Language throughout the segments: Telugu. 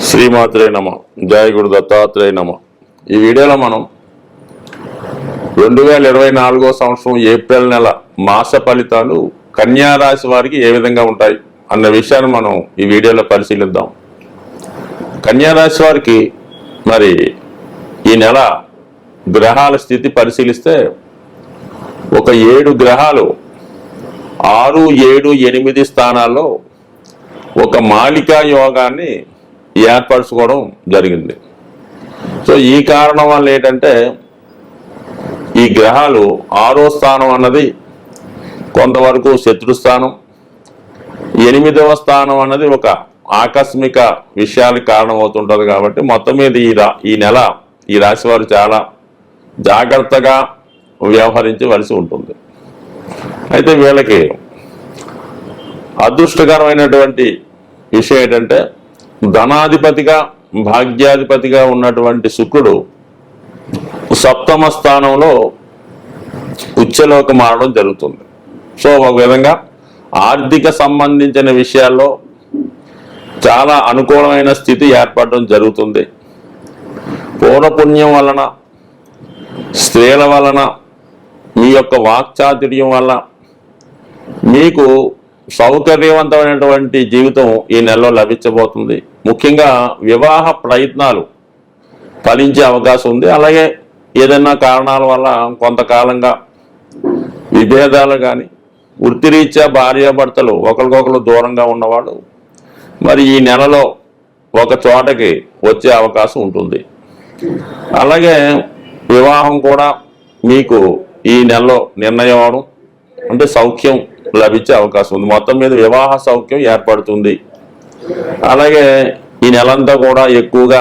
శ్రీమాత్రే నమ. జయ గురు దత్తాత్రేయ నమ. ఈ వీడియోలో మనం 2024 సంవత్సరం ఏప్రిల్ నెల మాస ఫలితాలు కన్యా రాశి వారికి ఏ విధంగా ఉంటాయి అన్న విషయాన్ని మనం ఈ వీడియోలో పరిశీలిద్దాం. కన్యా రాశి వారికి మరి ఈ నెల గ్రహాల స్థితి పరిశీలిస్తే ఒక 7 గ్రహాలు 6, 7, 8 స్థానాల్లో ఒక మాలికా యోగాన్ని ఏర్పరచుకోవడం జరిగింది. సో ఈ కారణం వల్ల ఏంటంటే ఈ గ్రహాలు 6వ స్థానం అన్నది కొంతవరకు శత్రుస్థానం, 8వ స్థానం అన్నది ఒక ఆకస్మిక విషయాలకు కారణమవుతుంటుంది. కాబట్టి మొత్తం మీద ఈ నెల ఈ రాశి వారు చాలా జాగ్రత్తగా వ్యవహరించవలసి ఉంటుంది. అయితే వీళ్ళకి అదృష్టకరమైనటువంటి విషయం ఏంటంటే ధనాధిపతిగా భాగ్యాధిపతిగా ఉన్నటువంటి శుక్రుడు 7వ స్థానంలో ఉచ్చలోకి మారడం జరుగుతుంది. సో ఒక విధంగా ఆర్థిక సంబంధించిన విషయాల్లో చాలా అనుకూలమైన స్థితి ఏర్పడడం జరుగుతుంది. పూర్వపుణ్యం వలన, స్త్రీల వలన, మీ యొక్క వాక్చాతుర్యం వల్ల మీకు సౌకర్యవంతమైనటువంటి జీవితం ఈ నెలలో లభించబోతుంది. ముఖ్యంగా వివాహ ప్రయత్నాలు ఫలించే అవకాశం ఉంది. అలాగే ఏదైనా కారణాల వల్ల కొంతకాలంగా విభేదాలు కానీ, వృత్తిరీత్యా భార్యాభర్తలు ఒకరికొకరు దూరంగా ఉన్నవాళ్ళు మరి ఈ నెలలో ఒక చోటకి వచ్చే అవకాశం ఉంటుంది. అలాగే వివాహం కూడా మీకు ఈ నెలలో నిర్ణయం అవడం అంటే సౌఖ్యం లభించే అవకాశం ఉంది. మొత్తం మీద వివాహ సౌఖ్యం ఏర్పడుతుంది. అలాగే ఈ నెలంతా కూడా ఎక్కువగా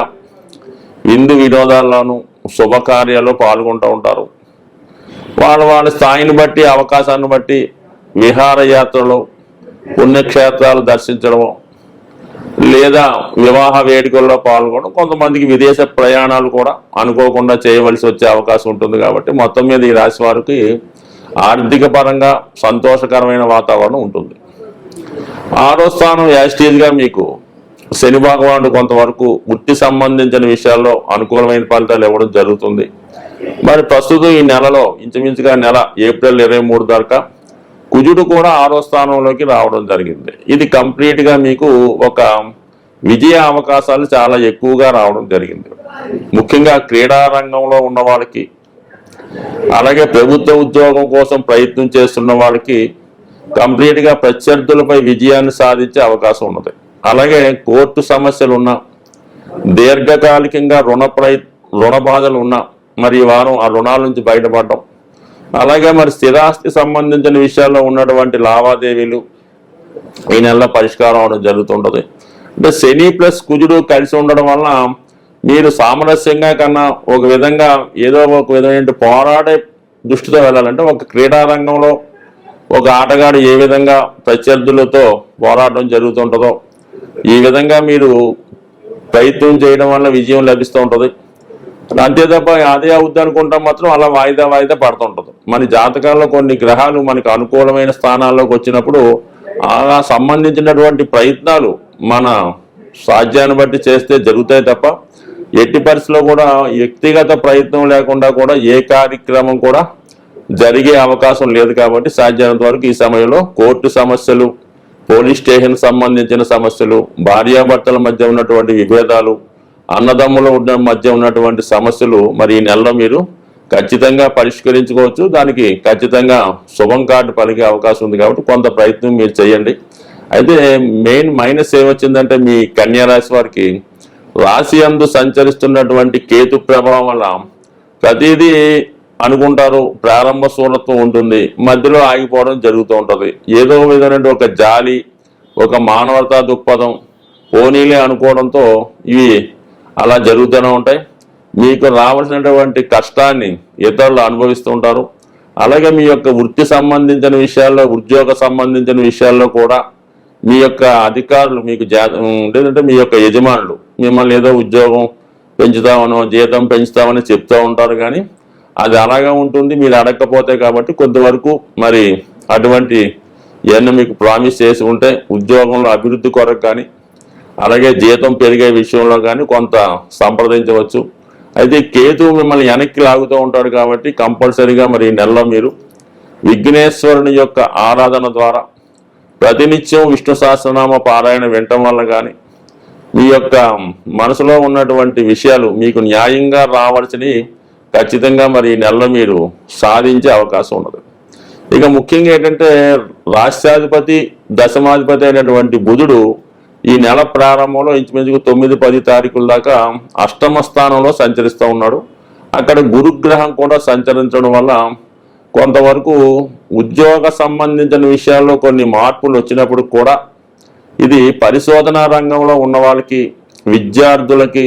విందు వినోదాల్లోనూ శుభకార్యాల్లో పాల్గొంటూ ఉంటారు. వాళ్ళ స్థాయిని బట్టి, అవకాశాన్ని బట్టి విహారయాత్రలు, పుణ్యక్షేత్రాలు దర్శించడం లేదా వివాహ వేడుకల్లో పాల్గొనడం, కొంతమందికి విదేశ ప్రయాణాలు కూడా అనుకోకుండా చేయవలసి వచ్చే అవకాశం ఉంటుంది. కాబట్టి మొత్తం మీద ఈ రాశి వారికి ఆర్థిక పరంగా సంతోషకరమైన వాతావరణం ఉంటుంది. 6వ స్థానం యాస్టీజ్గా మీకు శని భగవానుడు కొంతవరకు వృత్తి సంబంధించిన విషయాల్లో అనుకూలమైన ఫలితాలు ఇవ్వడం జరుగుతుంది. మరి ప్రస్తుతం ఈ నెలలో ఇంచుమించుగా నెల ఏప్రిల్ 23 దాకా కుజుడు కూడా 6వ స్థానంలోకి రావడం జరిగింది. ఇది కంప్లీట్గా మీకు ఒక విజయ అవకాశాలు చాలా ఎక్కువగా రావడం జరిగింది. ముఖ్యంగా క్రీడా రంగంలో ఉన్న వాళ్ళకి, అలాగే ప్రభుత్వ ఉద్యోగం కోసం ప్రయత్నం చేస్తున్న వాళ్ళకి కంప్లీట్గా ప్రత్యర్థులపై విజయాన్ని సాధించే అవకాశం ఉన్నది. అలాగే కోర్టు సమస్యలు ఉన్నా, దీర్ఘకాలికంగా రుణ బాధలు ఉన్నా మరి ఈ వారం ఆ రుణాల నుంచి బయటపడడం, అలాగే మరి స్థిరాస్తి సంబంధించిన విషయాల్లో ఉన్నటువంటి లావాదేవీలు ఈ నెలలో పరిష్కారం అవడం జరుగుతుంటుంది. అంటే శని ప్లస్ కుజుడు కలిసి ఉండడం వలన మీరు సామరస్యంగా కన్నా ఒక విధంగా ఏదో ఒక విధమైన పోరాడే దృష్టితో వెళ్ళాలంటే ఒక క్రీడా రంగంలో ఒక ఆటగాడు ఏ విధంగా ప్రత్యర్థులతో పోరాటం జరుగుతుంటుందో ఈ విధంగా మీరు ప్రయత్నం చేయడం వల్ల విజయం లభిస్తూ ఉంటుంది. అంతే తప్ప అదే అవుద్ది అనుకుంటాం మాత్రం అలా వాయిదా పడుతుంటుంది. మన జాతకాల్లో కొన్ని గ్రహాలు మనకు అనుకూలమైన స్థానాల్లోకి వచ్చినప్పుడు ఆ సంబంధించినటువంటి ప్రయత్నాలు మన సాధ్యాన్ని బట్టి చేస్తే జరుగుతాయి తప్ప ఎట్టి పరిస్థితిలో కూడా వ్యక్తిగత ప్రయత్నం లేకుండా కూడా ఏ కార్యక్రమం కూడా జరిగే అవకాశం లేదు. కాబట్టి సాధ్యమైనంత వరకు ఈ సమయంలో కోర్టు సమస్యలు, పోలీస్ స్టేషన్ సంబంధించిన సమస్యలు, భార్యాభర్తల మధ్య ఉన్నటువంటి విభేదాలు, అన్నదమ్ముల మధ్య ఉన్నటువంటి సమస్యలు మరి ఈ నెలలో మీరు ఖచ్చితంగా పరిష్కరించుకోవచ్చు. దానికి ఖచ్చితంగా శుభం కార్డు పలికే అవకాశం ఉంది. కాబట్టి కొంత ప్రయత్నం మీరు చేయండి. అయితే మెయిన్ మైనస్ ఏమొచ్చిందంటే మీ కన్యా రాశి వారికి రాశి యందు సంచరిస్తున్నటువంటి కేతు ప్రభావం వల్ల ప్రతిదీ అనుకుంటారు ప్రారంభ శూన్యత్వం ఉంటుంది, మధ్యలో ఆగిపోవడం జరుగుతూ ఉంటుంది. ఏదో విధమైన ఒక జాలి, ఒక మానవతా దృక్పథం పోనీలే అనుకోవడంతో ఇవి అలా జరుగుతూనే ఉంటాయి. మీకు రావాల్సినటువంటి కష్టాన్ని ఇతరులు అనుభవిస్తూ ఉంటారు. అలాగే మీ యొక్క వృత్తి సంబంధించిన విషయాల్లో, ఉద్యోగ సంబంధించిన విషయాల్లో కూడా మీ యొక్క అధికారులు మీకు లేదంటే మీ యొక్క యజమానులు మిమ్మల్ని ఏదో ఉద్యోగం పెంచుతామనో జీతం పెంచుతామని చెప్తూ ఉంటారు. కానీ అది అలాగే ఉంటుంది మీరు అడగకపోతే. కాబట్టి కొంతవరకు మరి అటువంటి ఏమన్నా మీకు ప్రామిస్ చేసి ఉంటే ఉద్యోగంలో అభివృద్ధి కొరకు కానీ అలాగే జీతం పెరిగే విషయంలో కానీ కొంత సంప్రదించవచ్చు. అయితే కేతువు మిమ్మల్ని వెనక్కి లాగుతూ ఉంటాడు కాబట్టి కంపల్సరీగా మరి ఈ నెలలో మీరు విఘ్నేశ్వరుని యొక్క ఆరాధన ద్వారా ప్రతినిత్యం విష్ణు సహస్రనామ పారాయణ వినటం వల్ల కానీ మీ యొక్క మనసులో ఉన్నటువంటి విషయాలు మీకు న్యాయంగా రావాల్సినవి ఖచ్చితంగా మరి ఈ నెలలో మీరు సాధించే అవకాశం ఉన్నది. ఇక ముఖ్యంగా ఏంటంటే రాష్ట్రాధిపతి దశమాధిపతి అయినటువంటి బుధుడు ఈ నెల ప్రారంభంలో ఇంచుమించుకు 9-10 తారీఖుల దాకా అష్టమ స్థానంలో సంచరిస్తూ ఉన్నాడు. అక్కడ గురుగ్రహం కూడా సంచరించడం వల్ల కొంతవరకు ఉద్యోగ సంబంధించిన విషయాల్లో కొన్ని మార్పులు వచ్చినప్పుడు కూడా ఇది పరిశోధనా రంగంలో ఉన్న వాళ్ళకి, విద్యార్థులకి,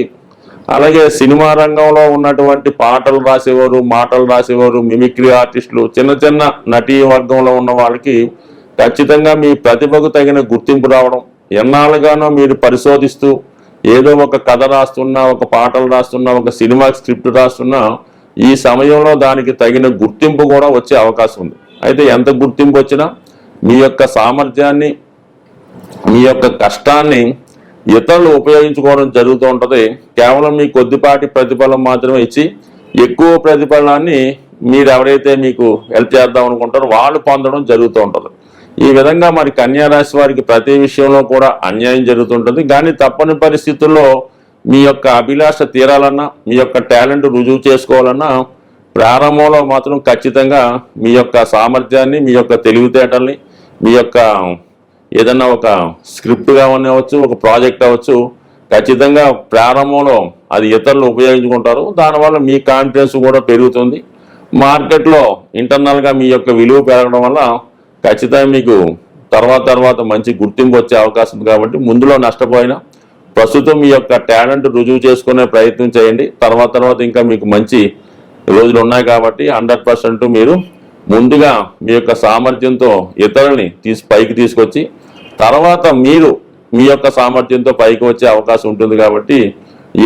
అలాగే సినిమా రంగంలో ఉన్నటువంటి పాటలు రాసేవారు, మాటలు రాసేవారు, మిమిక్రీ ఆర్టిస్టులు, చిన్న చిన్న నటీ వర్గంలో ఉన్న వాళ్ళకి ఖచ్చితంగా మీ ప్రతిభకు తగిన గుర్తింపు రావడం, ఎన్నాళ్ళుగానో మీరు పరిశోధిస్తూ ఏదో ఒక కథ రాస్తున్నా, ఒక పాటలు రాస్తున్నా, ఒక సినిమా స్క్రిప్ట్ రాస్తున్నా ఈ సమయంలో దానికి తగిన గుర్తింపు కూడా వచ్చే అవకాశం ఉంది. అయితే ఎంత గుర్తింపు వచ్చినా మీ యొక్క సామర్థ్యాన్ని, మీ యొక్క కష్టాన్ని ఇతరులు ఉపయోగించుకోవడం జరుగుతూ ఉంటుంది. కేవలం మీ కొద్దిపాటి ప్రతిఫలం మాత్రమే ఇచ్చి ఎక్కువ ప్రతిఫలాన్ని మీరు ఎవరైతే మీకు హెల్ప్ చేద్దాం అనుకుంటారో వాళ్ళు పొందడం జరుగుతూ ఉంటుంది. ఈ విధంగా మరి కన్యా రాశి వారికి ప్రతి విషయంలో కూడా అన్యాయం జరుగుతుంటుంది. కానీ తప్పని పరిస్థితుల్లో మీ యొక్క అభిలాష తీరాలన్నా, మీ యొక్క టాలెంట్ రుజువు చేసుకోవాలన్నా ప్రారంభంలో మాత్రం ఖచ్చితంగా మీ యొక్క సామర్థ్యాన్ని, మీ యొక్క తెలివితేటల్ని, మీ యొక్క ఏదన్నా ఒక స్క్రిప్ట్ కావచ్చు, ఒక ప్రాజెక్ట్ అవ్వచ్చు, ఖచ్చితంగా ప్రారంభంలో అది ఇతరులు ఉపయోగించుకుంటారు. దానివల్ల మీ కాన్ఫిడెన్స్ కూడా పెరుగుతుంది. మార్కెట్లో ఇంటర్నల్గా మీ యొక్క విలువ పెరగడం వల్ల ఖచ్చితంగా మీకు తర్వాత మంచి గుర్తింపు వచ్చే అవకాశం ఉంది. కాబట్టి ముందులో నష్టపోయినా ప్రస్తుతం మీ యొక్క టాలెంట్ రుజువు చేసుకునే ప్రయత్నం చేయండి. తర్వాత ఇంకా మీకు మంచి రోజులు ఉన్నాయి కాబట్టి 100% మీరు ముందుగా మీ యొక్క సామర్థ్యంతో ఇతరుల్ని పైకి తీసుకొచ్చి తర్వాత మీరు మీ యొక్క సామర్థ్యంతో పైకి వచ్చే అవకాశం ఉంటుంది. కాబట్టి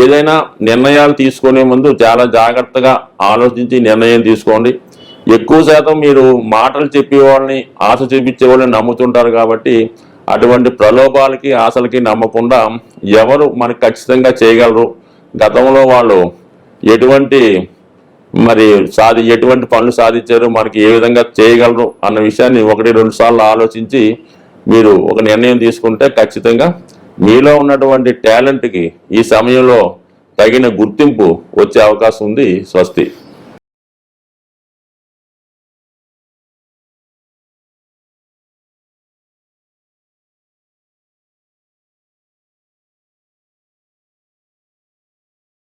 ఏదైనా నిర్ణయాలు తీసుకునే ముందు చాలా జాగ్రత్తగా ఆలోచించి నిర్ణయం తీసుకోండి. ఎక్కువ శాతం మీరు మాటలు చెప్పేవాళ్ళని, ఆశ చూపించే వాళ్ళని నమ్ముతుంటారు కాబట్టి అటువంటి ప్రలోభాలకి, ఆశలకి నమ్మకుండా ఎవరు మనకు ఖచ్చితంగా చేయగలరు, గతంలో వాళ్ళు ఎటువంటి పనులు సాధించారు, మనకి ఏ విధంగా చేయగలరు అన్న విషయాన్ని 1-2 సార్లు ఆలోచించి మీరు ఒక నిర్ణయం తీసుకుంటే ఖచ్చితంగా మీలో ఉన్నటువంటి టాలెంట్కి ఈ సమయంలో తగిన గుర్తింపు వచ్చే అవకాశం ఉంది. స్వస్తి.